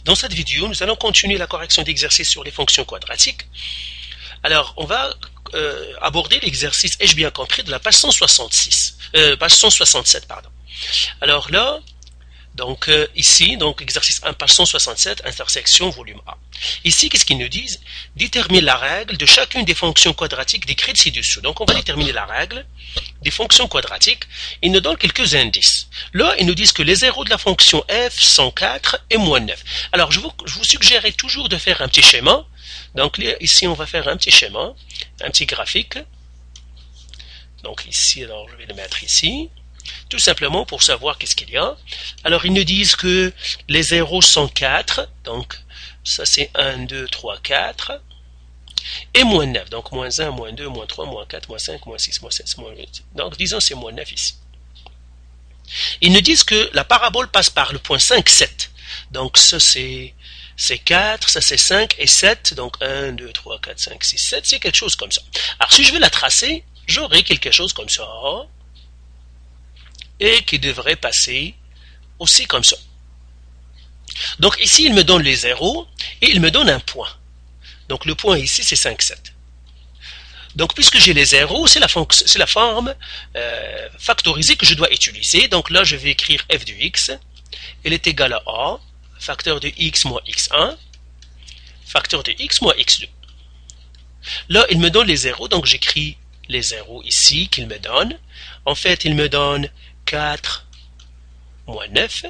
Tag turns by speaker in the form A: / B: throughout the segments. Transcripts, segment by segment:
A: Dans cette vidéo, nous allons continuer la correction d'exercices sur les fonctions quadratiques. Alors, on va aborder l'exercice, ai-je bien compris, de la page 167, pardon. Alors là, donc ici, donc exercice 1, page 167, intersection, volume A. Ici, qu'est-ce qu'ils nous disent? Détermine la règle de chacune des fonctions quadratiques décrites ci-dessous. Donc, on va déterminer la règle des fonctions quadratiques. Ils nous donnent quelques indices. Là, ils nous disent que les zéros de la fonction f sont 4 et moins 9. Alors, je vous suggérerais toujours de faire un petit schéma. Donc, ici, on va faire un petit schéma, un petit graphique. Donc, ici, alors, je vais le mettre ici. Tout simplement pour savoir qu'est-ce qu'il y a. Alors, ils nous disent que les zéros sont 4. Donc, ça, c'est 1, 2, 3, 4. Et moins 9. Donc, moins 1, moins 2, moins 3, moins 4, moins 5, moins 6, moins 7, moins 8. Donc, disons, c'est moins 9 ici. Ils nous disent que la parabole passe par le point 5, 7. Donc, ça, c'est 4, ça, c'est 5 et 7. Donc, 1, 2, 3, 4, 5, 6, 7. C'est quelque chose comme ça. Alors, si je veux la tracer, j'aurai quelque chose comme ça. Et qui devrait passer aussi comme ça. Donc ici, il me donne les zéros et il me donne un point. Donc le point ici, c'est 5, 7. Donc puisque j'ai les zéros, c'est la forme factorisée que je dois utiliser. Donc là, je vais écrire f de x. Elle est égale à a, facteur de x moins x1, facteur de x moins x2. Là, il me donne les zéros, donc j'écris les zéros ici qu'il me donne. En fait, il me donne 4 moins 9.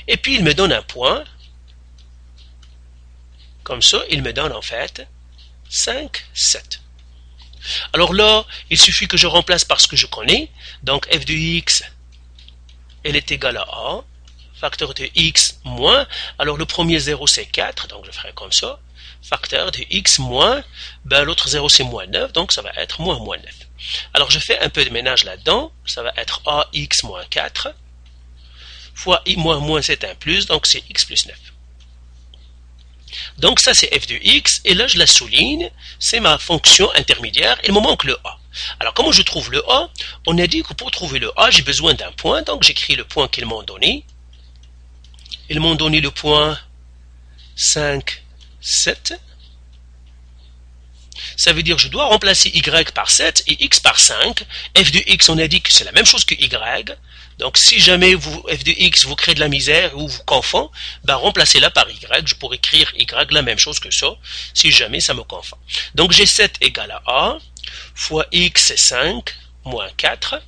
A: Et puis, il me donne un point. Comme ça, il me donne en fait 5, 7. Alors là, il suffit que je remplace par ce que je connais. Donc, f de x, elle est égale à a. Facteur de x moins. Alors, le premier 0, c'est 4. Donc, je ferai comme ça. Facteur de x moins. Ben, l'autre 0, c'est moins 9. Donc, ça va être moins 9. Alors, je fais un peu de ménage là-dedans. Ça va être ax moins 4 fois i moins c'est un plus, donc c'est x plus 9. Donc, ça, c'est f de x. Et là, je la souligne. C'est ma fonction intermédiaire. Il me manque le a. Alors, comment je trouve le a? On a dit que pour trouver le a, j'ai besoin d'un point. Donc, j'écris le point qu'ils m'ont donné. Ils m'ont donné le point 5, 7. Ça veut dire que je dois remplacer y par 7 et x par 5. f de x, on a dit que c'est la même chose que y. Donc, si jamais f de x vous crée de la misère ou vous confond, ben remplacez-la par y. Je pourrais écrire y la même chose que ça, si jamais ça me confond. Donc, j'ai 7 égale à a, fois x c'est 5, moins 4.